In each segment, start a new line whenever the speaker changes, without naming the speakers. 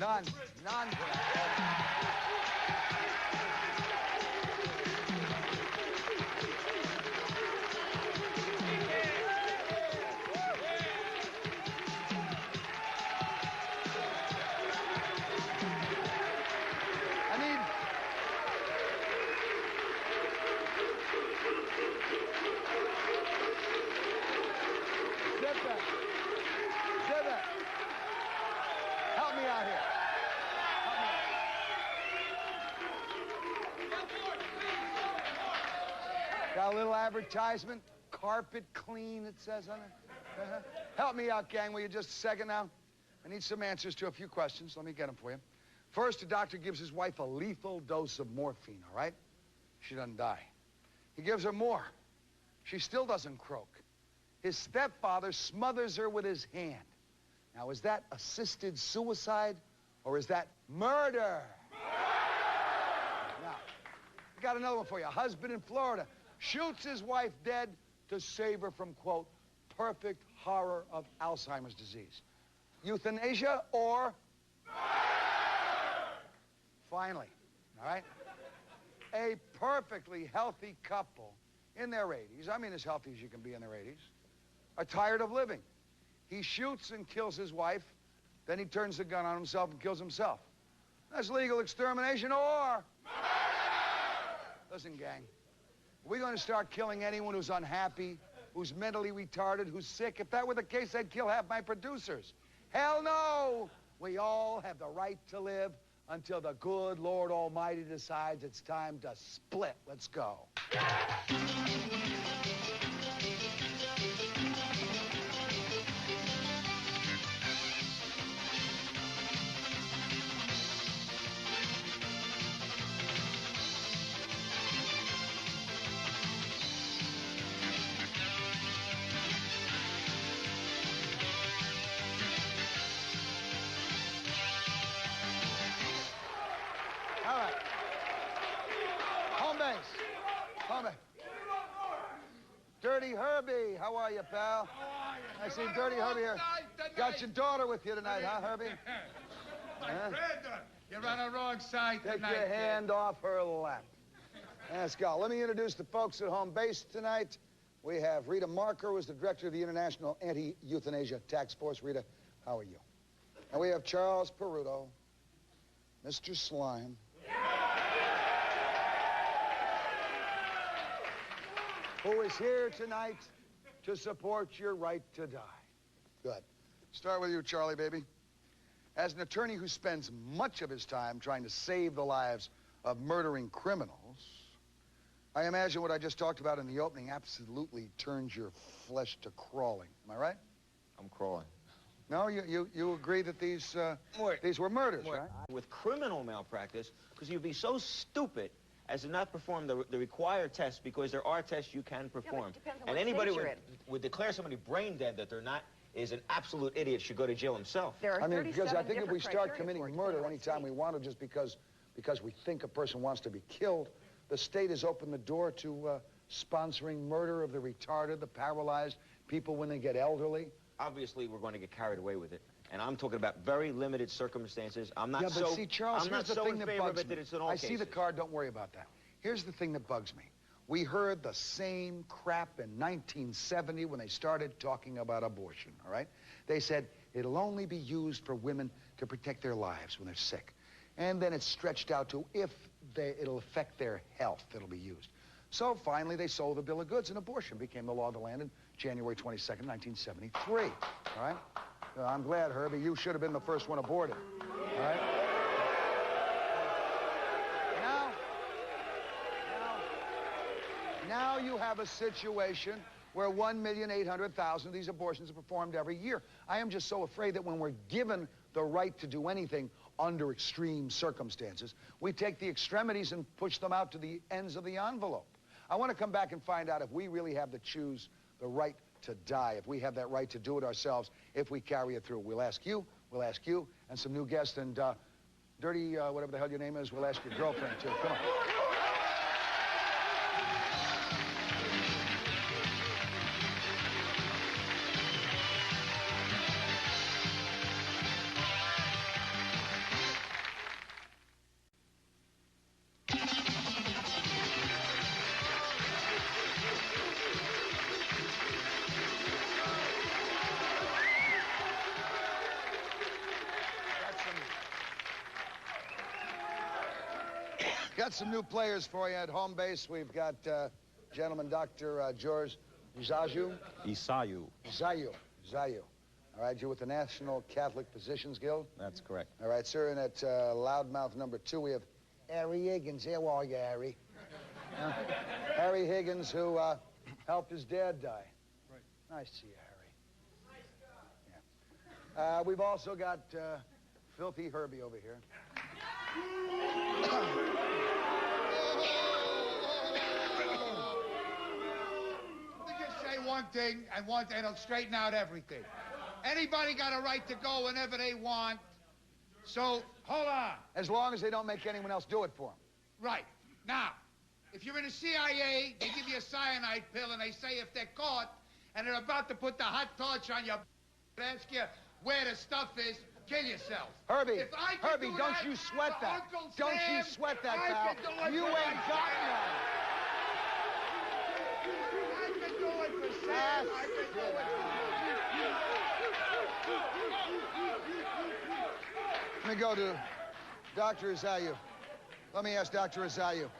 None. None. Help me out here. Got a little advertisement. Carpet clean, it says on it. Help me out, gang. Will you just a second now? I need some answers to a few questions. Let me get them for you. First, the doctor gives his wife a lethal dose of morphine, all right? She doesn't die. He gives her more. She still doesn't croak. His stepfather smothers her with his hand. Now, is that assisted suicide or is that murder? Now, I got another one for you. A husband in Florida shoots his wife dead to save her from, quote, perfect horror of Alzheimer's disease. Euthanasia or finally, all right? A perfectly healthy couple in their 80s, I mean as healthy as you can be in their 80s, are tired of living. He shoots and kills his wife, then he turns the gun on himself and kills himself. That's legal extermination or... Listen, gang, we're going to start killing anyone who's unhappy, who's mentally retarded, who's sick. If that were the case, I'd kill half my producers. Hell no! We all have the right to live until the good Lord Almighty decides it's time to split. Let's go. All right. Home base. Home base. Dirty Herbie, how are you, pal? I see Dirty Herbie here. Got your daughter with you tonight, huh, Herbie?
You're on the wrong side tonight.
Take your hand off her lap. Let's go. Let me introduce the folks at home base tonight. We have Rita Marker, who is the director of the International Anti-Euthanasia Task Force. Rita, how are you? And we have Charles Peruto, Mr. Slime. Who is here tonight to support your right to die. Good. Start with you, Charlie, baby. As an attorney who spends much of his time trying to save the lives of murdering criminals, I imagine what I just talked about in the opening absolutely turns your flesh to crawling. Am I right?
I'm crawling.
No, you agree that these were murders, right?
With criminal malpractice, because you'd be so stupid as to not perform the required tests, because there are tests you can perform.
Yeah,
and anybody would declare somebody brain dead that they're not is an absolute idiot, should go to jail himself.
There are
I mean, because I think if we start
criteria
committing murder anytime we want to, just because we think a person wants to be killed, the state has opened the door to sponsoring murder of the retarded, the paralyzed, people when they get elderly.
Obviously, we're going to get carried away with it. And I'm talking about very limited circumstances. I'm not
but see, Charles,
I'm not so in favor of it that it's in all
I
cases.
see the card, don't worry about that. Here's the thing that bugs me. We heard the same crap in 1970 when they started talking about abortion, all right? They said it'll only be used for women to protect their lives when they're sick. And then it's stretched out to it'll affect their health, it'll be used. So finally, they sold the bill of goods, and abortion became the law of the land in January 22nd, 1973, all right? I'm glad, Herbie, you should have been the first one aborted, all right? Now you have a situation where 1,800,000 of these abortions are performed every year. I am just so afraid that when we're given the right to do anything under extreme circumstances, we take the extremities and push them out to the ends of the envelope. I want to come back and find out if we really have to choose the right to die, if we have that right to do it ourselves, if we carry it through. We'll ask you, and some new guests, and Dirty, whatever the hell your name is, we'll ask your girlfriend, too. Come on. got some new players for you at home base. We've got gentleman Dr. George Isayu. Isayu. All right, you're with the National Catholic Physicians Guild?
That's correct.
All right, sir, and at loudmouth number 2, we have Harry Higgins. How are you, Harry? Harry Higgins, who helped his dad die.
Right.
Nice to see you, Harry. Yeah. We've also got Filthy Herbie over here.
Let me just say one thing, and it'll straighten out everything. Anybody got a right to go whenever they want. So, hold on.
As long as they don't make anyone else do it for them.
Right. Now, if you're in the CIA, they give you a cyanide pill, and they say if they're caught and they're about to put the hot torch on you, they ask you where the stuff is, kill yourself.
Herbie,
Herbie,
don't you sweat that. Don't you sweat that, pal. You ain't got none.
I can do it for Sam. I can do it for
Let me go to Dr. Isayu. Let me ask Dr. Isayu.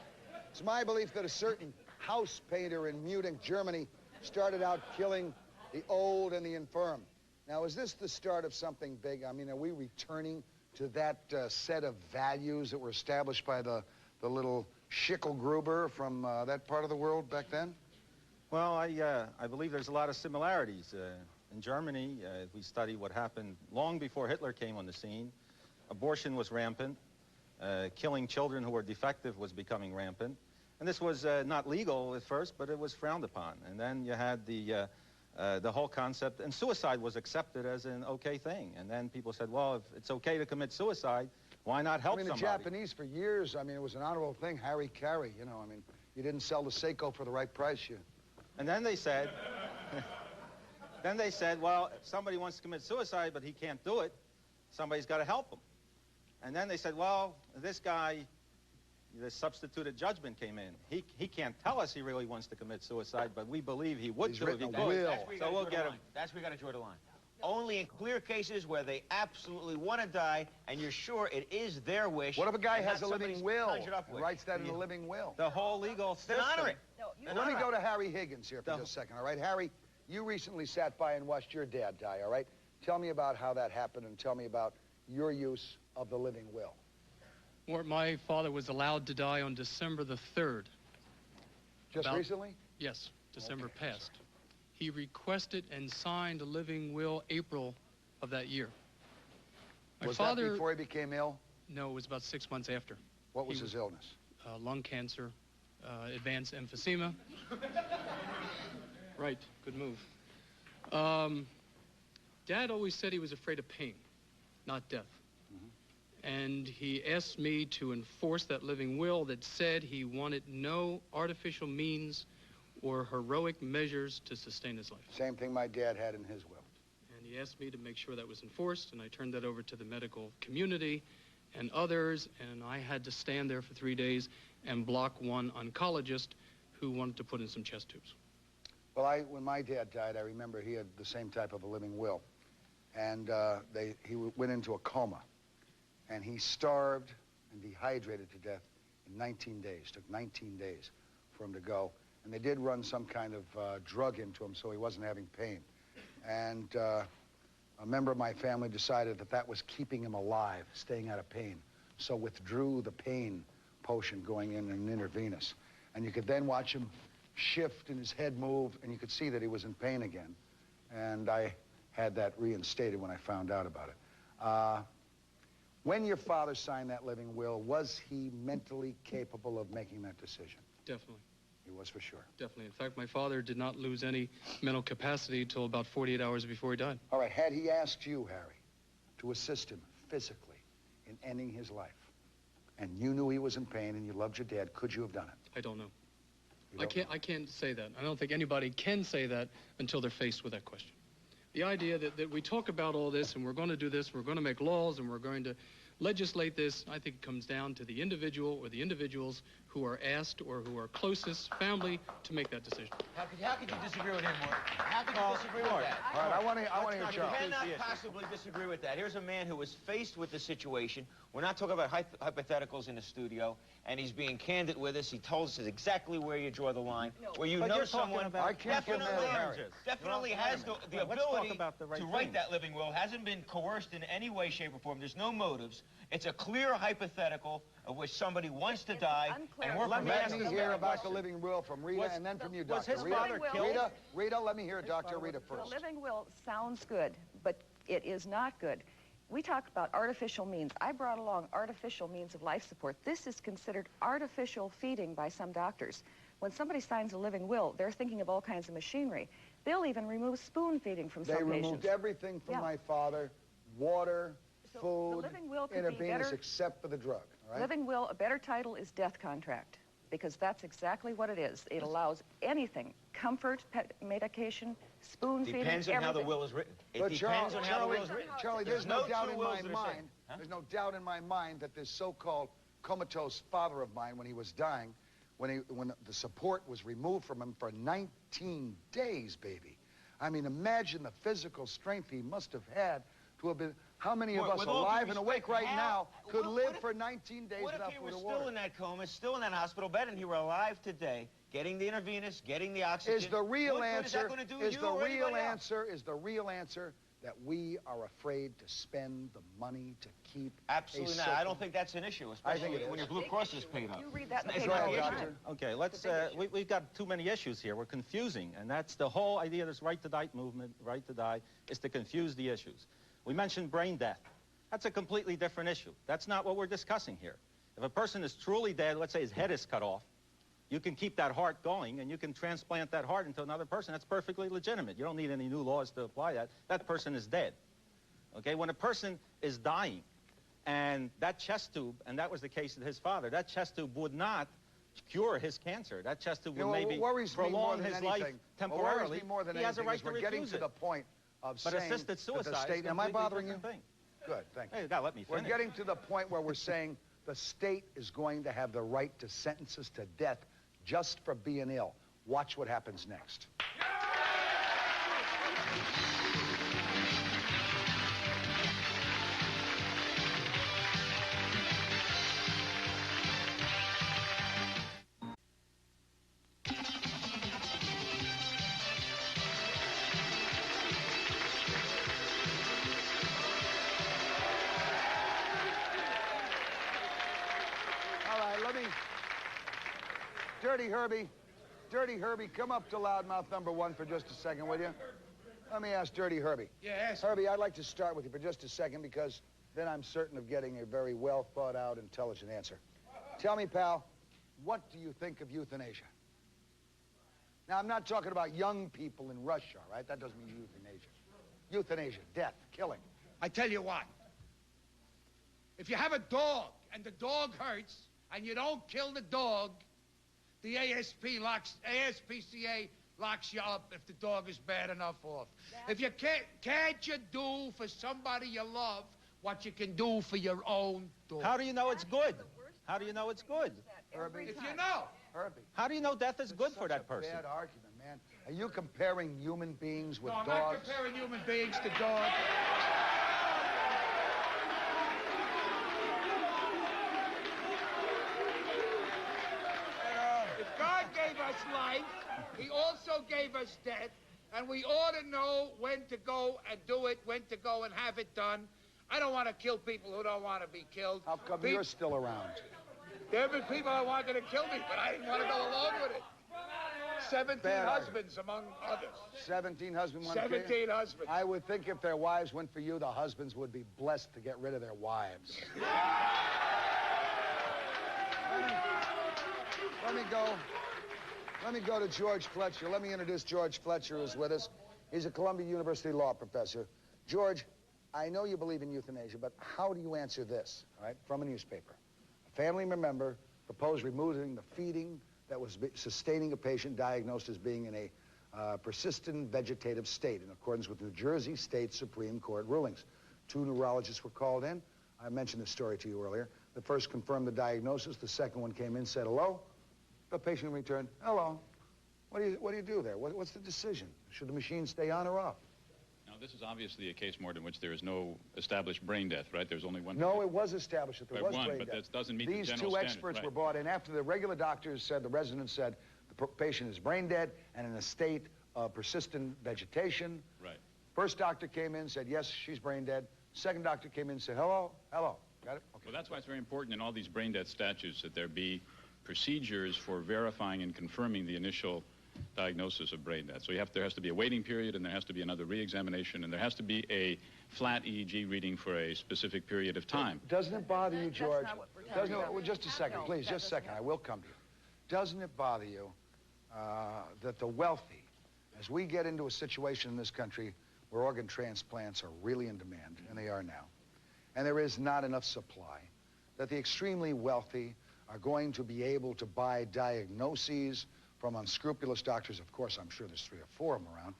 It's my belief that a certain house painter in Munich, Germany, started out killing the old and the infirm. Now, is this the start of something big? I mean, are we returning to that set of values that were established by the little Schicklgruber from that part of the world back then?
Well, I believe there's a lot of similarities. In Germany, we study what happened long before Hitler came on the scene. Abortion was rampant. Killing children who were defective was becoming rampant. And this was not legal at first, but it was frowned upon. And then you had the whole concept, and suicide was accepted as an okay thing. And then people said, well, if it's okay to commit suicide, why not help somebody?
The Japanese for years, I mean, it was an honorable thing, Harry Carey, you know, I mean, you didn't sell the Seiko for the right price, you.
And then they said, well, if somebody wants to commit suicide, but he can't do it, somebody's got to help him. And then they said, well, this guy, the substituted judgment came in. He can't tell us he really wants to commit suicide, but we believe he would do it if he could.
So we'll get him. That's where you got to draw the line. Only in clear cases where they absolutely want to die, and you're sure it is their wish.
What if a guy has a living will and
with.
writes that in a living will?
The whole legal system.
Then honor it.
No, let me go to Harry Higgins here for just a second, all right? Harry, you recently sat by and watched your dad die, all right? Tell me about how that happened, and tell me about your use of the living will.
My father was allowed to die on December the 3rd.
Just recently?
Yes, December past. He requested and signed a living will April of that year.
Was that before he became ill?
No, it was about 6 months after.
What was his illness?
Lung cancer, advanced emphysema. Right, good move. Dad always said he was afraid of pain, not death. And he asked me to enforce that living will that said he wanted no artificial means or heroic measures to sustain his life.
Same thing my dad had in his will.
And he asked me to make sure that was enforced, and I turned that over to the medical community and others, and I had to stand there for 3 days and block one oncologist who wanted to put in some chest tubes.
Well, when my dad died, I remember he had the same type of a living will. And he went into a coma. And he starved and dehydrated to death in 19 days. Took 19 days for him to go. And they did run some kind of drug into him so he wasn't having pain. And a member of my family decided that that was keeping him alive, staying out of pain. So withdrew the pain potion going in an intravenous. And you could then watch him shift and his head move, and you could see that he was in pain again. And I had that reinstated when I found out about it. When your father signed that living will, was he mentally capable of making that decision?
Definitely.
He was for sure.
Definitely. In fact, my father did not lose any mental capacity until about 48 hours before he died.
All right, had he asked you, Harry, to assist him physically in ending his life, and you knew he was in pain and you loved your dad, could you have done it?
I don't know. I can't say that. I don't think anybody can say that until they're faced with that question. The idea that we talk about all this and we're going to do this, we're going to make laws and we're going to legislate this, I think it comes down to the individual or the individuals who are asked or who are closest family to make that decision.
How could you disagree with him, Morton? How could you disagree with that?
All right, I want to hear Charles.
You cannot possibly disagree with that. Here's a man who was faced with the situation We're not talking about hypotheticals in the studio, and he's being candid with us. He told us exactly where you draw the line, where you know someone definitely has the ability to write that living will, hasn't been coerced in any way, shape, or form. There's no motives. It's a clear hypothetical of which somebody wants to die, and we're
Let me hear about the living will from Rita, and then from you, Doctor.
Was his father killed?
Rita, let me hear Dr. Rita first.
The living will sounds good, but it is not good. We talk about artificial means. I brought along artificial means of life support. This is considered artificial feeding by some doctors. When somebody signs a living will, they're thinking of all kinds of machinery. They'll even remove spoon feeding from some patients.
They removed everything from my father, water, food, intravenous, except for the drug, all right?
Living will, a better title is death contract, because that's exactly what it is. It allows anything, comfort, medication, spoon feeding,
Depends on how the will is written. It depends on how the will is written.
Charlie, there's no doubt in my mind, there's no doubt in my mind that this so-called comatose father of mine, when he was dying, when the support was removed from him for 19 days, baby. I mean, imagine the physical strength he must have had to have been. How many of us alive and awake right now could live for 19 days without food or water?
What if he was still in that coma, still in that hospital bed, and he were alive today, getting the intravenous, getting the oxygen?
Is the real answer,
is
the real answer that we are afraid to spend the money to keep
Absolutely not. I don't think that's an issue, especially when your Blue Cross is paid up.
You read that in the
It's
paper.
not the issue.
Okay, let's, we've got too many issues here. We're confusing, and that's the whole idea of this right to die movement, right to die, is to confuse the issues. We mentioned brain death. That's a completely different issue. That's not what we're discussing here. If a person is truly dead, let's say his head is cut off, you can keep that heart going, and you can transplant that heart into another person. That's perfectly legitimate. You don't need any new laws to apply that. That person is dead. Okay, when a person is dying, and that chest tube, and that was the case with his father, that chest tube would not cure his cancer. That chest tube would maybe prolong his life temporarily. He has a right to refuse it.
We're getting to the point of saying
assisted suicide
that the state, am I bothering you?
Thing.
Good, thank you.
Hey, you gotta let me finish.
We're getting to the point where we're saying the state is going to have the right to sentence us to death just for being ill. Watch what happens next. Dirty Herbie, come up to loudmouth number 1 for just a second, will you? Let me ask Dirty Herbie.
Yes.
Herbie, I'd like to start with you for just a second because then I'm certain of getting a very well thought out, intelligent answer. Tell me, pal, what do you think of euthanasia? Now, I'm not talking about young people in Russia, all right? That doesn't mean euthanasia. Euthanasia, death, killing.
I tell you what. If you have a dog and the dog hurts and you don't kill the dog, the ASPCA locks you up if the dog is bad enough off. If you can't you do for somebody you love what you can do for your own dog?
How do you know it's good? How do you know it's good?
Herbie,
if you know.
Herbie.
How do you know death is good for that person?
Bad argument, man. Are you comparing human beings with dogs?
No, I'm not comparing human beings to dogs. God gave us life, he also gave us death, and we ought to know when to go and do it, when to go and have it done. I don't want to kill people who don't want to be killed.
How come you're still around?
There have been people that wanted to kill me, but I didn't want to go along with it. 17 husbands, among others.
17 husbands want to
17 husbands.
I would think if their wives went for you, the husbands would be blessed to get rid of their wives. Let me go to George Fletcher. Let me introduce George Fletcher, who's with us. He's a Columbia University law professor. George, I know you believe in euthanasia, but how do you answer this, all right, from a newspaper? A family member proposed removing the feeding that was sustaining a patient diagnosed as being in a persistent vegetative state in accordance with New Jersey State Supreme Court rulings. 2 neurologists were called in. I mentioned this story to you earlier. The first confirmed the diagnosis. The second one came in, said hello. The patient returned, hello. What do you do there? What's the decision? Should the machine stay on or off?
Now, this is obviously a case, Morton, in which there is no established brain death, right? There's only one.
No, it was established that there was brain death.
But that doesn't meet
These
the general
two
standard,
experts
right.
were brought in after the regular doctors said, the resident said, the patient is brain dead and in a state of persistent vegetation.
Right.
First doctor came in, said, yes, she's brain dead. Second doctor came in and said, hello, hello. Got it? Okay.
Well, that's why it's very important in all these brain death statutes that there be procedures for verifying and confirming the initial diagnosis of brain death. So there has to be a waiting period, and there has to be another re-examination, and there has to be a flat EEG reading for a specific period of time.
Doesn't it bother you, George?
That's not what we're talking about.
Well, just a second,
No,
please,
that
just a second.
doesn't
I will come to you. Doesn't it bother you that the wealthy, as we get into a situation in this country where organ transplants are really in demand, and they are now, and there is not enough supply, that the extremely wealthy are going to be able to buy diagnoses from unscrupulous doctors, of course, I'm sure there's 3 or 4 of them around,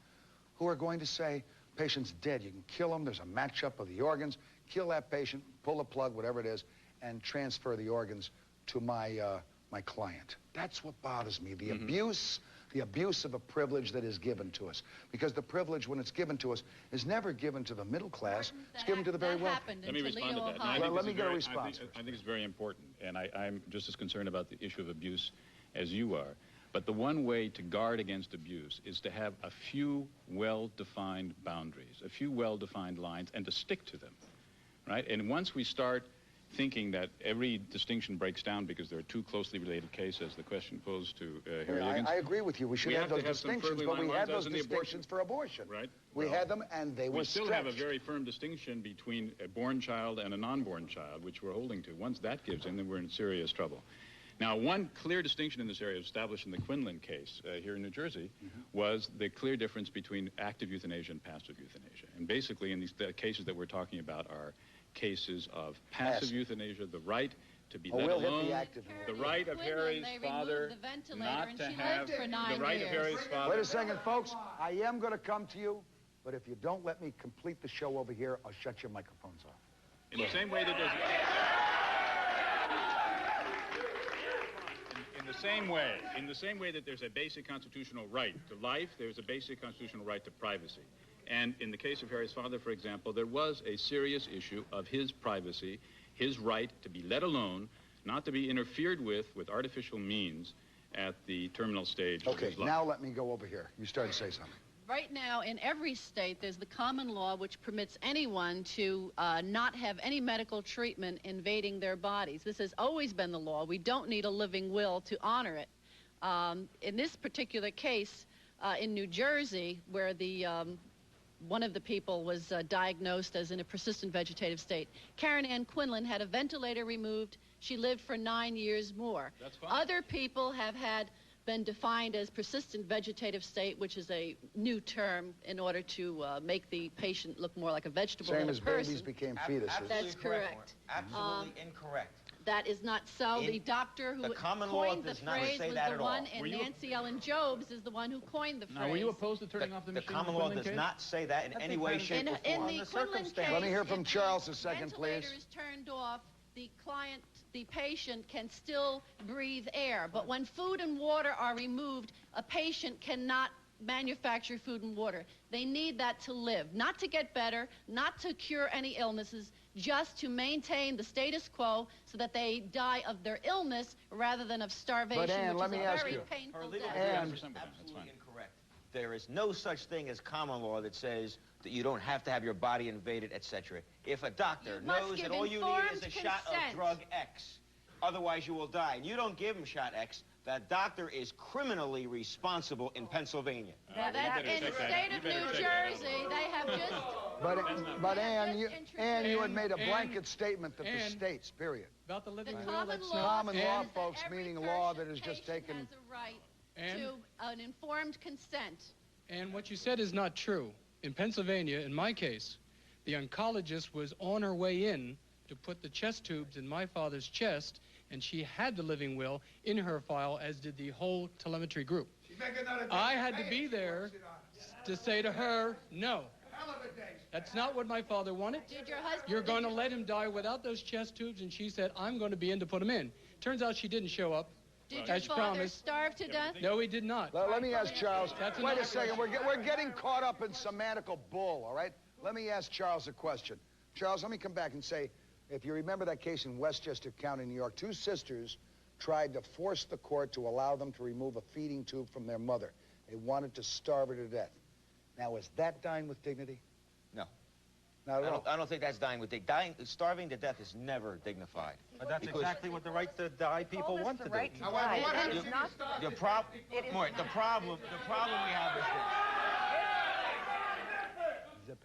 who are going to say, patient's dead, you can kill him, there's a matchup of the organs, kill that patient, pull the plug, whatever it is, and transfer the organs to my client. That's what bothers me, the abuse of a privilege that is given to us. Because the privilege, when it's given to us, is never given to the middle class, it's given to the very wealthy.
Let me respond to that.
Well, let me get a response.
I think it's very important, and I'm just as concerned about the issue of abuse as you are. But the one way to guard against abuse is to have a few well-defined boundaries, a few well-defined lines, and to stick to them, right? And once we start thinking that every distinction breaks down because there are 2 closely related cases, the question posed to Harry Higgins.
I agree with you. We should have those distinctions, but we had those distinctions for abortion.
Right.
We had them, and they were stretched.
We still have a very firm distinction between a born child and a non-born child, which we're holding to. Once that gives in, then we're in serious trouble. Now, one clear distinction in this area established in the Quinlan case here in New Jersey was the clear difference between active euthanasia and passive euthanasia. And basically, in these cases that we're talking about are cases of passive euthanasia, the right to be let alone, the right of Harry's father not to have, the right of Harry's father.
Wait a second, folks. I am going to come to you, but if you don't let me complete the show over here, I'll shut your microphones off.
In the same way that there's... In the same way that there's a basic constitutional right to life, there's a basic constitutional right to privacy. And in the case of Harry's father, for example, there was a serious issue of his privacy, his right to be let alone, not to be interfered with artificial means at the terminal stage of his life.
Now let me go over here. You started to say something.
Right now, in every state, there's the common law which permits anyone to not have any medical treatment invading their bodies. This has always been the law. We don't need a living will to honor it. In this particular case, in New Jersey, where the one of the people was diagnosed as in a persistent vegetative state, Karen Ann Quinlan had a ventilator removed. She lived for 9 years more.
That's fine.
Other people have been defined as persistent vegetative state, which is a new term in order to make the patient look more like a vegetable than a person.
Same as babies became fetuses.
That's correct.
Absolutely incorrect.
That is not so. The doctor who coined the phrase was the one, and Nancy Ellen Jobes is the one who coined the phrase.
Now, were you opposed to turning off the machine?
The common law does not say that in any way, shape, or form.
In the Quinlan case,
let me hear from Charles a second, please.
Ventilator is turned off. The patient can still breathe air. But when food and water are removed, a patient cannot manufacture food and water. They need that to live, not to get better, not to cure any illnesses, just to maintain the status quo so that they die of their illness rather than of starvation, which is a very painful death.
Absolutely incorrect. There is no such thing as common law that says that you don't have to have your body invaded, etc. If a doctor knows that all you need is a shot of drug X, otherwise you will die, and you don't give him shot X, that doctor is criminally responsible in Pennsylvania.
In the state of New Jersey, they have just...
But Ann, you had made a blanket statement that the states, period.
About the living will,
common
that's
law,
common law, folks, meaning law that is just taken...
has a right to an informed consent.
And what you said is not true. In Pennsylvania, in my case, the oncologist was on her way in to put the chest tubes in my father's chest, and she had the living will in her file, as did the whole telemetry group. I had to be there to say to her, no. That's not what my father wanted. You're going to let him die without those chest tubes, and she said, I'm going to be in to put him in. Turns out she didn't show up.
Did your father starve to death?
No, he did not.
Let me ask Charles. Wait a second.
Question.
We're getting caught up in semantical bull, all right? Let me ask Charles a question. Charles, let me come back and say, if you remember that case in Westchester County, New York, two sisters tried to force the court to allow them to remove a feeding tube from their mother. They wanted to starve her to death. Now, is that dying with dignity?
No.
Not at all.
I don't think that's dying with dignity. Starving to death is never dignified.
But that's exactly what the right to die people want to do.
The problem we have is this.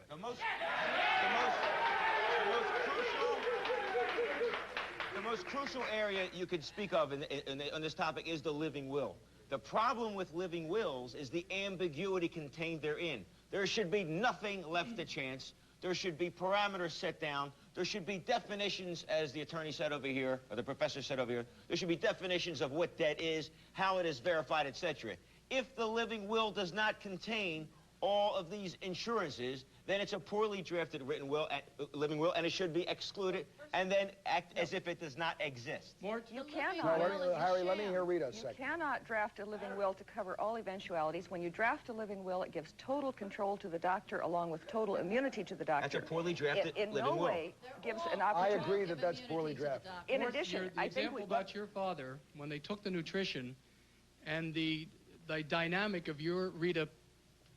The most crucial area you could speak of on this topic is the living will. The problem with living wills is the ambiguity contained therein. There should be nothing left to chance. There should be parameters set down. There should be definitions, as the attorney said over here, or the professor said over here. There should be definitions of what debt is, how it is verified, etc. If the living will does not contain all of these insurances, then it's a poorly drafted living will, and it should be excluded, and then act as if it does not exist.
You cannot.
Harry, let me hear Rita a second.
You cannot draft a living will to cover all eventualities. When you draft a living will, it gives total control to the doctor along with total immunity to the doctor.
That's a poorly drafted living will.
In no way gives an opportunity.
I agree that that's poorly drafted.
In addition,
I think the example about your father, when they took the nutrition, and the dynamic of your Rita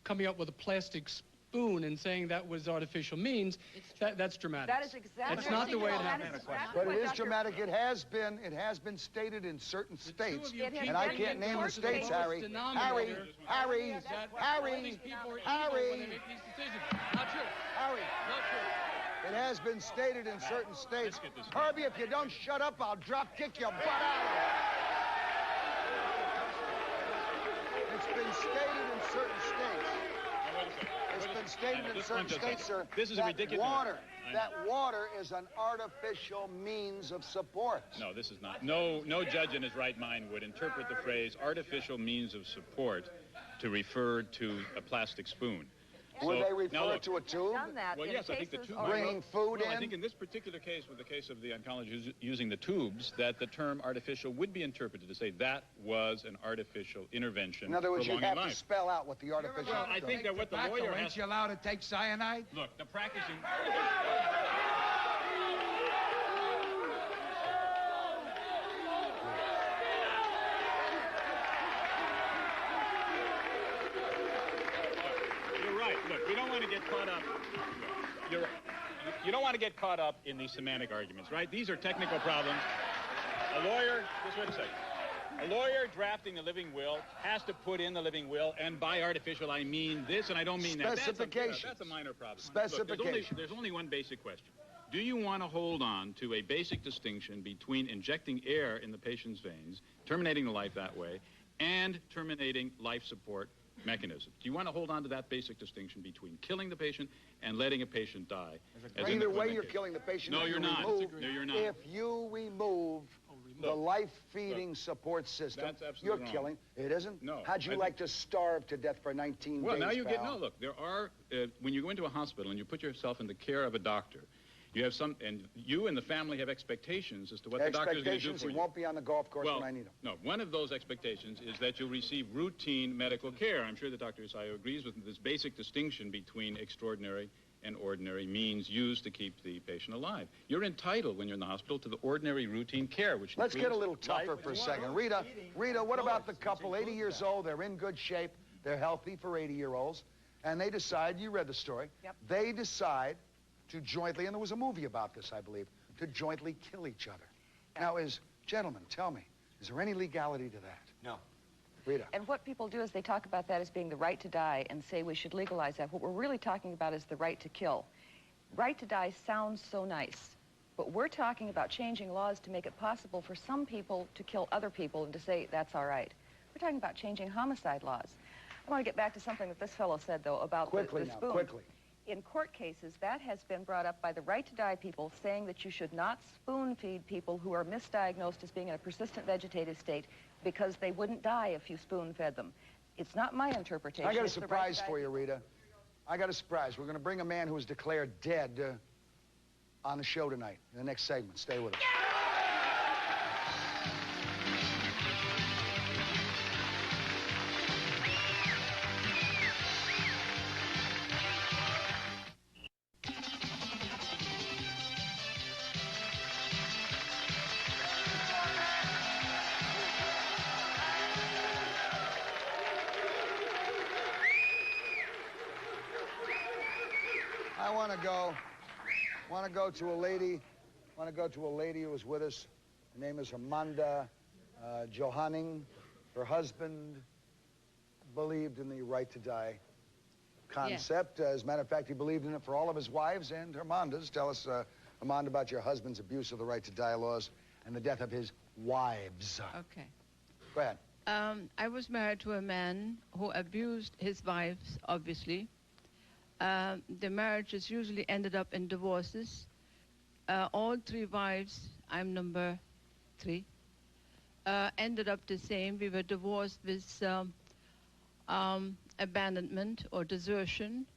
coming up with a plastic spoon and saying that was artificial means, that's dramatic.
That is exactly.
That's not the way it happened.
But it is dramatic. It has been stated in certain states, and I can't name the states, Harry. Harry.
When they make these decisions. Not true.
Harry.
Not true.
It has been stated in certain states. Herbie, if you don't shut up, I'll drop kick your butt out. It's been stated in certain states. It's been stated in certain states, sir,
this is
that
ridiculous.
water is an artificial means of support.
No, this is not. No judge in his right mind would interpret the phrase artificial means of support to refer to a plastic spoon.
Would they refer to a tube?
Well, yes, I think the tube.
Bringing food in?
I think in this particular case, with the case of the oncologist using the tubes, that the term artificial would be interpreted to say that was an artificial intervention.
In other words, you have to spell out what the artificial.
Well, I think that what the lawyer has.
Ain't you allowed to take cyanide?
Look, the practicing. Look, we don't want to get caught up. You don't want to get caught up in these semantic arguments, right? These are technical problems. A lawyer, just wait a second. A lawyer drafting a living will has to put in the living will, and by artificial I mean this, and I don't mean that.
Specification.
That's a minor problem.
Specification.
Look, there's only one basic question. Do you want to hold on to a basic distinction between injecting air in the patient's veins, terminating the life that way, and terminating life support mechanism? Do you want to hold on to that basic distinction between killing the patient and letting a patient die?
Either way, you're killing the patient.
No, you're not. No, you're not.
If you remove the life-feeding support system, you're killing. It isn't?
No.
How'd you like to starve to death for 19 days,
Well, now you
pal?
get, no, look, there are, when you go into a hospital and you put yourself in the care of a doctor, you have some, and you and the family have expectations as to what the doctor is going to do for you.
He won't be on the golf course when I need him.
No, one of those expectations is that you'll receive routine medical care. I'm sure that Dr. Isayo agrees with this basic distinction between extraordinary and ordinary means used to keep the patient alive. You're entitled, when you're in the hospital, to the ordinary routine care, which
Let's get a little tougher for a second. Rita, what about the couple, 80 years old, they're in good shape, they're healthy for 80-year-olds, and they decide, you read the story, they decide to jointly, and there was a movie about this, I believe, to jointly kill each other. Now, gentlemen, tell me, is there any legality to that?
No.
Rita.
And what people do is they talk about that as being the right to die and say we should legalize that. What we're really talking about is the right to kill. Right to die sounds so nice, but we're talking about changing laws to make it possible for some people to kill other people and to say that's all right. We're talking about changing homicide laws. I want to get back to something that this fellow said, though, about the spoon.
Quickly.
In court cases, that has been brought up by the right to die people, saying that you should not spoon feed people who are misdiagnosed as being in a persistent vegetative state because they wouldn't die if you spoon fed them. It's not my interpretation.
I got a surprise for you, Rita. I got a surprise. We're going to bring a man who was declared dead on the show tonight in the next segment. Stay with us. I want to go to a lady. Want to go to a lady who was with us. Her name is Amanda Johanning. Her husband believed in the right to die concept. Yes. As a matter of fact, he believed in it for all of his wives and Amanda's. Tell us, Amanda, about your husband's abuse of the right to die laws and the death of his wives.
Okay.
Go ahead.
I was married to a man who abused his wives, obviously. The marriages usually ended up in divorces. All 3 wives, I'm number 3, ended up the same. We were divorced with abandonment or desertion.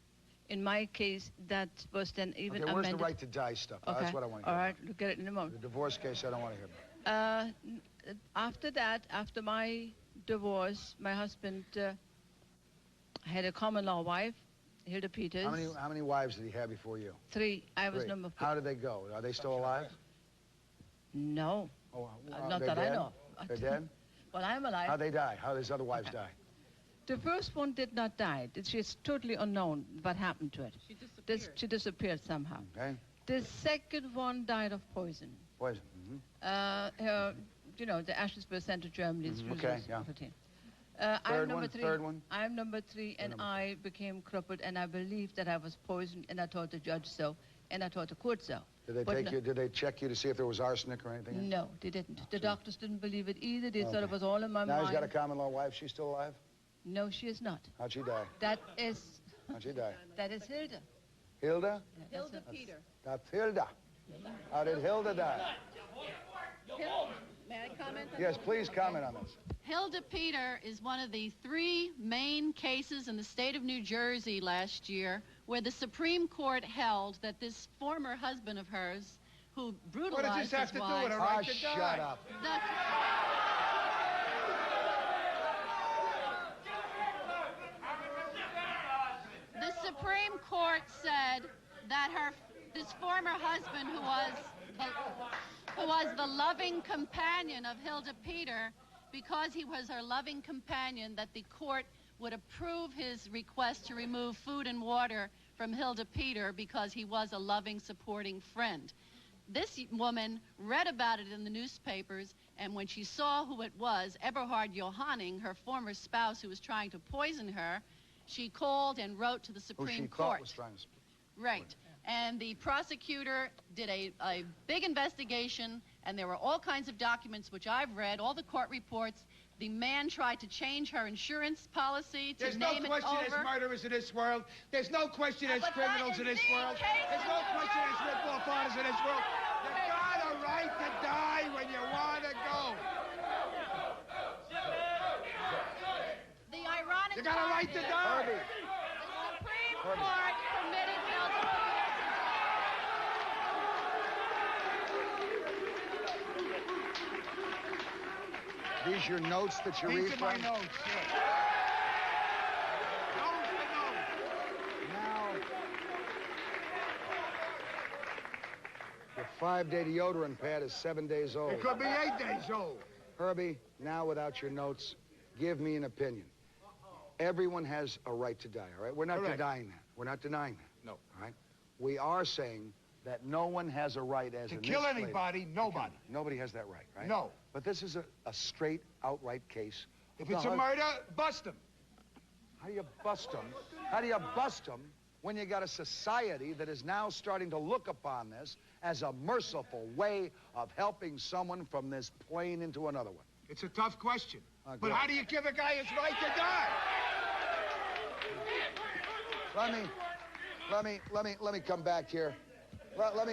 In my case, that was then even amended.
Where's the right to die stuff?
Okay.
That's what I want to hear.
All right, look at it in a moment.
The divorce case, I don't want to hear about.
After that, after my divorce, my husband had a common law wife, Hilda Peters.
How many wives did he have before you?
3. I was
3.
number 4.
How did they go? Are they still alive?
No.
Oh,
not that
dead?
I know.
They're dead?
Well, I'm alive.
How'd they die? How did his other wives die?
The first one did not die. It's totally unknown what happened to it.
She disappeared.
She disappeared somehow.
Okay.
The second one died of poison.
Poison.
Mm-hmm. The ashes were sent to Germany.
Okay, yeah.
I'm number 3.
Third one?
I'm number 3, and I became crippled, and I believed that I was poisoned, and I told the judge so, and I told the court so.
Did they check you to see if there was arsenic or anything?
No, they didn't. The doctors didn't believe it either. They thought it was all in my mind.
Now he's got a common law wife. She's still alive?
No, she is not.
How'd she die?
That is...
How'd she die?
That is Hilda.
Hilda?
Hilda Peter.
That's Hilda. How did Hilda die?
May I comment on
Yes, please comment on this.
Hilda Peter is one of the 3 main cases in the state of New Jersey last year where the Supreme Court held that this former husband of hers, who brutalized
what does this have
his
to
wives...
do with a right to die?
Shut up.
The Supreme Court said that this former husband, who was the loving companion of Hilda Peter, because he was her loving companion, that the court would approve his request to remove food and water from Hilda Peter because he was a loving, supporting friend. This woman read about it in the newspapers, and when she saw who it was, Eberhard Johanning, her former spouse who was trying to poison her, she called and wrote to the Supreme Court.
Was trying to...
Right. And the prosecutor did a big investigation, and there were all kinds of documents which I've read, all the court reports. The man tried to change her insurance policy to name it over.
There's no question there's murderers in this world. There's no question there's criminals in this world. There's no question there's rip-off artists in this world. You got a right to die when you want to go.
The ironic
You got a right to die.
The Supreme Court permitted Hilda
These your notes that you read
These are my
from?
notes, yes.
Now, your 5-day deodorant pad is 7 days old.
It could be 8 days old.
Herbie, now without your notes, give me an opinion. Everyone has a right to die, all right? We're not denying that. We're not denying that.
No.
All right? We are saying that no one has a right as
To
in
kill
this
anybody, nobody.
Nobody has that right, right?
No.
But this is a straight, outright case.
If it's a murder, bust him.
How do you bust them? How do you bust them when you got a society that is now starting to look upon this as a merciful way of helping someone from this plane into another one?
It's a tough question. But how do you give a guy his right to die?
Let me come back here. Let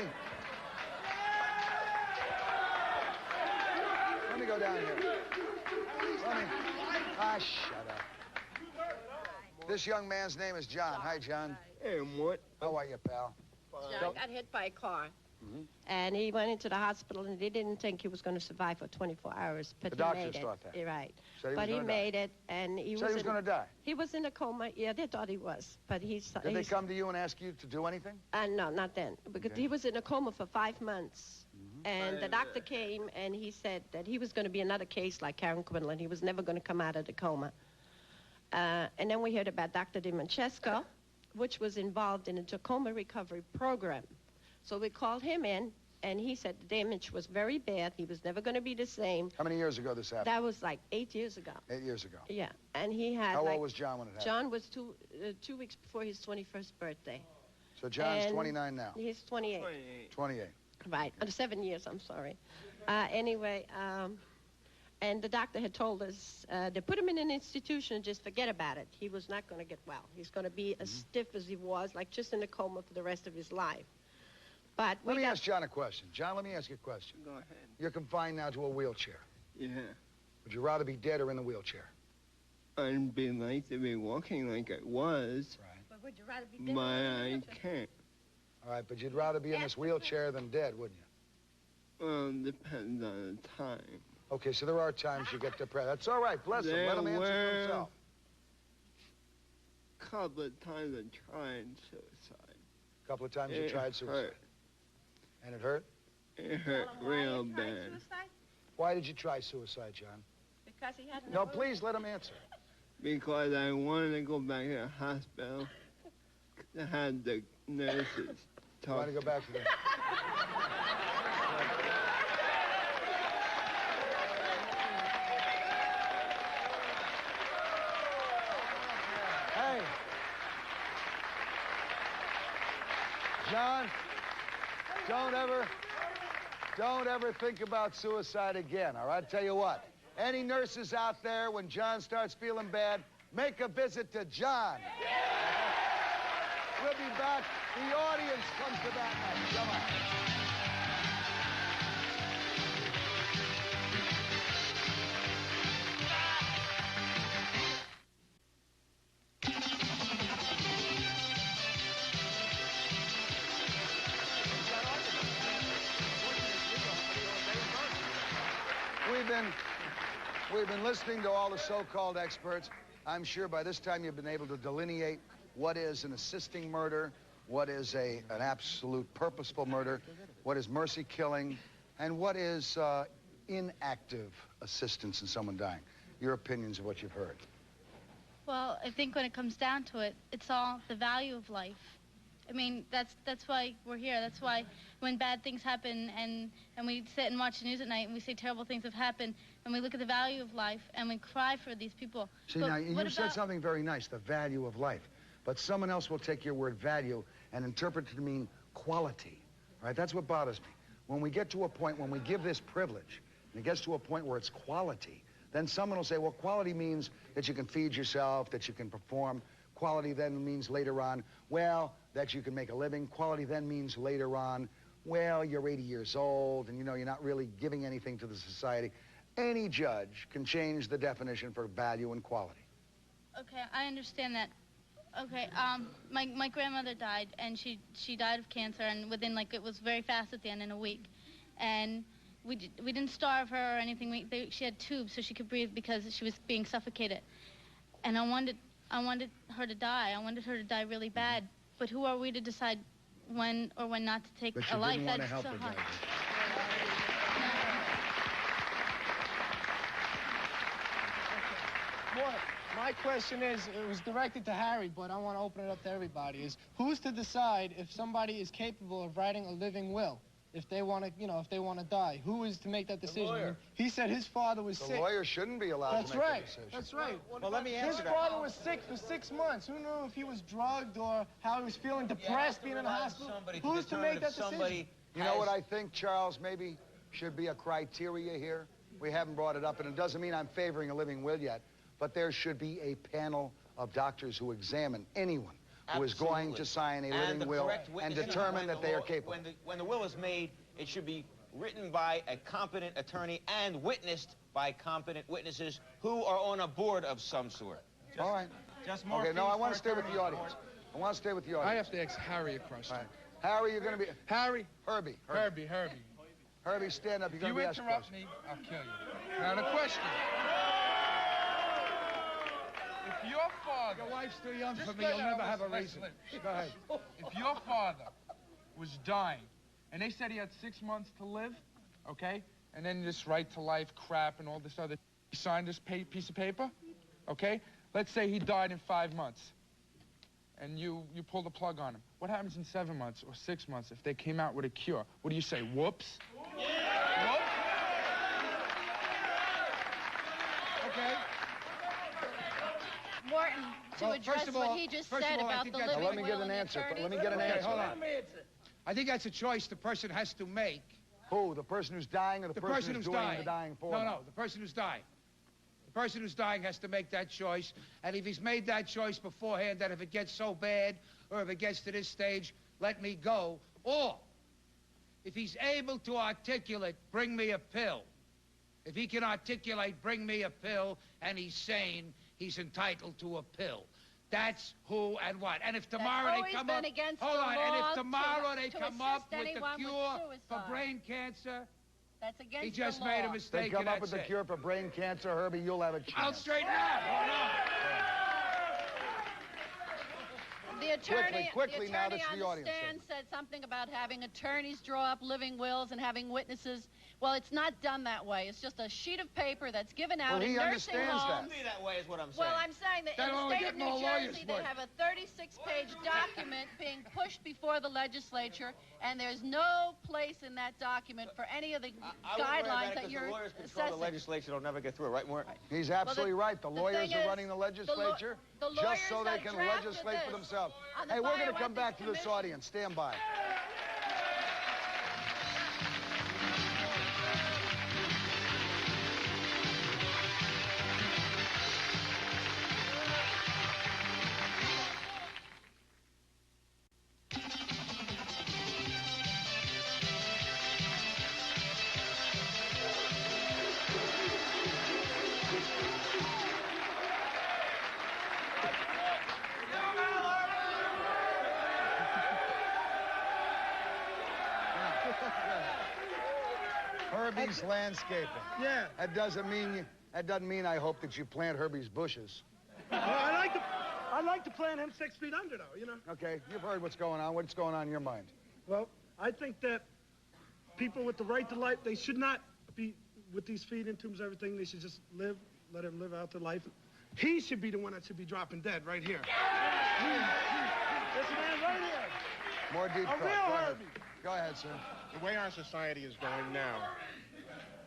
me go down here. Shut up. This young man's name is John. Hi, John.
Hey, Mort.
How are you, pal?
John got hit by a car. Mm-hmm. And he went into the hospital, and they didn't think he was going to survive for 24 hours. But
the
he
doctors
made it.
thought that.
Right.
But
he made it, and he
was going to die.
He was in a coma. Yeah, they thought he was. But
Did they come to you and ask you to do anything?
No, not then. Because he was in a coma for 5 months. Mm-hmm. And the doctor came, and he said that he was going to be another case like Karen Quinlan. He was never going to come out of the coma. And then we heard about Dr. DiMancesco. which was involved in a Tacoma recovery program. So we called him in, and he said the damage was very bad. He was never going to be the same.
How many years ago this happened?
That was like 8 years ago.
8 years ago.
Yeah, and he had
How old was John when it happened?
John was 2 weeks before his 21st birthday.
So John's
And
29 now.
He's 28.
28.
Right, 7 years, I'm sorry. Anyway, and the doctor had told us they put him in an institution and just forget about it. He was not going to get well. He's going to be as stiff as he was, like just in a coma for the rest of his life. But
let me ask John a question. John, let me ask you a question.
Go ahead.
You're confined now to a wheelchair.
Yeah.
Would you rather be dead or in the wheelchair?
I'd be like to be walking like I was.
Right.
But would you rather be dead?
But I can't.
All right, but you'd rather be in this wheelchair than dead, wouldn't you?
Well, depends on the time.
Okay, so there are times you get depressed. That's all right. Bless him. Let him answer for himself.
A couple of times I tried suicide.
A couple of times you tried suicide.
Hurt.
And it hurt?
It hurt real bad.
Suicide?
Why did you try suicide, John?
Because he had
No, please let him answer.
Because I wanted to go back to the hospital. I had the nurses talk.
Want to go back to that? Hey. John, don't ever think about suicide again, all right? Tell you what, any nurses out there, when John starts feeling bad, make a visit to John. We'll be back. The audience comes to that night. Come on. We've been listening to all the so-called experts. I'm sure by this time you've been able to delineate what is an assisting murder, what is an absolute purposeful murder, what is mercy killing, and what is inactive assistance in someone dying. Your opinions of what you've heard.
Well, I think when it comes down to it, it's all the value of life. I mean, that's why we're here. That's why when bad things happen and we sit and watch the news at night and we say terrible things have happened, and we look at the value of life and we cry for these people.
See, now, you said something very nice, the value of life. But someone else will take your word value and interpret it to mean quality, right? That's what bothers me. When we get to a point, when we give this privilege, and it gets to a point where it's quality, then someone will say, well, quality means that you can feed yourself, that you can perform. Quality then means later on, well, that you can make a living. Quality then means later on, well, you're 80 years old and, you know, you're not really giving anything to the society. Any judge can change the definition for value and quality.
Okay, I understand that. Okay, my grandmother died, and she died of cancer, and within, like, it was very fast at the end, in a week. And we didn't starve her or anything. She had tubes so she could breathe because she was being suffocated. And I wanted her to die. I wanted her to die really bad. But who are we to decide when or when not to take a life?
But you didn't want to help her,
Morton, my question is, it was directed to Harry, but I want to open it up to everybody, is who's to decide if somebody is capable of writing a living will? If they want to, if they want to die, who is to make that decision?
The lawyer.
He said his father was sick.
The lawyer shouldn't be allowed to make that decision.
That's right.
Well, let me answer that.
His father was sick for 6 months. Who knew if he was drugged or how he was feeling depressed being in the hospital? Who's to make that decision?
You know what I think, Charles, maybe should be a criteria here? We haven't brought it up, and it doesn't mean I'm favoring a living will yet, but there should be a panel of doctors who examine anyone who is going to sign a living will and determine that they are capable.
When the will is made, it should be written by a competent attorney and witnessed by competent witnesses who are on a board of some sort.
All right.
Just more.
Okay, no, I want to stay with the audience. I want to stay with the audience.
I have to ask Harry a question.
Right. Harry, you're going to be...
Harry?
Herbie. Herbie, stand up. You're going to be asked a question.
If you interrupt me, I'll kill you. Now, the question. If your father...
Your wife's too young for me. You'll never have a reason.
Go ahead. If your father was dying, and they said he had 6 months to live, okay? And then this right to life crap and all this other... He signed this piece of paper, okay? Let's say he died in 5 months.
and you pull the plug on them. What happens in 7 months or 6 months if they came out with a cure? What do you say, whoops? Yeah. Whoops? Okay.
Morton, to address what he just said about the living will.
Let me get an answer. Let me get an answer.
Hold on. I think that's a choice the person has to make.
Who? The person who's dying or the person who's doing the dying for them?
No, the person who's dying. The person who's dying has to make that choice. And if he's made that choice beforehand, that if it gets so bad or if it gets to this stage, let me go. Or if he's able to articulate, bring me a pill. If he can articulate, bring me a pill, and he's sane, he's entitled to a pill. That's who and what. And if tomorrow they come up, hold on, and if tomorrow they come up with the cure for brain cancer,
that's against
he just
the law.
made a mistake.
They come up with the cure for brain cancer, Herbie, you'll have a chance.
I'll straighten out. Hold on.
The attorney,
quickly
the
now,
attorney
that's
on
the audience.
The stand said something about having attorneys draw up living wills and having witnesses. Well, it's not done that way. It's just a sheet of paper that's given out in nursing homes.
Be that way is what I'm saying.
Well, I'm saying that in the state of New Jersey, they have a 36-page document being pushed before the legislature, and there's no place in that document for any of the guidelines that you're
the lawyers control
assessing.
the legislature, will never get through, right, Morton?
He's absolutely right. The lawyers are running the legislature just so they can legislate for themselves. Hey, we're going to come back to this audience. Stand by. Herbie's landscaping.
Yeah.
That doesn't mean I hope that you plant Herbie's bushes.
Well, I'd like to plant him 6 feet under, though, you know.
Okay, you've heard what's going on. What's going on in your mind?
Well, I think that people with the right to life, they should not be with these feeding tubes, everything. They should just live, let him live out their life. He should be the one that should be dropping dead right here. This man right here.
More deep
A real Herbie.
Go ahead, sir.
The way our society is going now,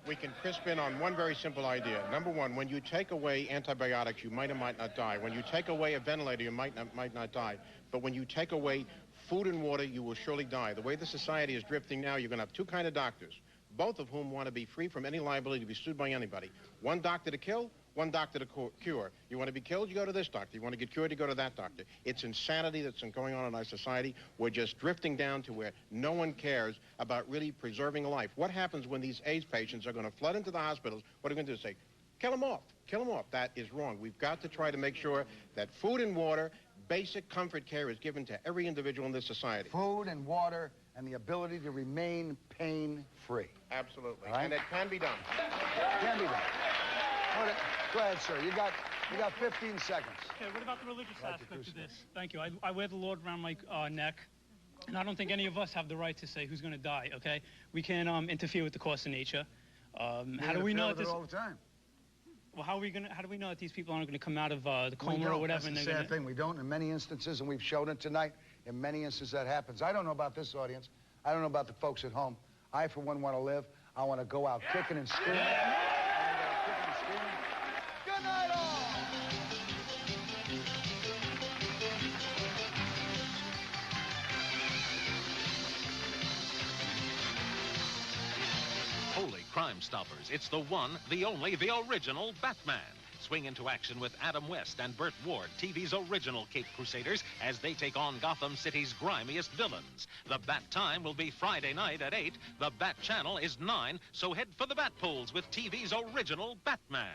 we can crisp in on one very simple idea. Number one, when you take away antibiotics, you might or might not die. When you take away a ventilator, you might not die. But when you take away food and water, you will surely die. The way the society is drifting now, you're going to have two kinds of doctors, both of whom want to be free from any liability to be sued by anybody. One doctor to kill, one doctor to cure. You want to be killed, you go to this doctor. You want to get cured, you go to that doctor. It's insanity that's going on in our society. We're just drifting down to where no one cares about really preserving life. What happens when these AIDS patients are going to flood into the hospitals? What are we going to do? Say, kill them off. Kill them off. That is wrong. We've got to try to make sure that food and water, basic comfort care is given to every individual in this society.
Food and water and the ability to remain pain-free.
Absolutely.
Right?
And it can be done.
Can be done. Go ahead, sir. You got 15 seconds.
Okay, what about the religious aspect of this? Thank you. I wear the Lord around my neck, and I don't think any of us have the right to say who's going to die, okay? We can't interfere with the course of nature. How do we know this?
All the time.
Well, how do we know that these people aren't going to come out of the coma or whatever?
That's the sad thing. We don't in many instances, and we've shown it tonight. In many instances that happens. I don't know about this audience. I don't know about the folks at home. I, for one, want to live. I want to go out kicking and screaming. Good night, all!
Holy Crime Stoppers. It's the one, the only, the original Batman. Swing into action with Adam West and Burt Ward, TV's original Cape Crusaders, as they take on Gotham City's grimiest villains. The Bat time will be Friday night at 8. The Bat channel is 9, so head for the Bat Poles with TV's original Batman.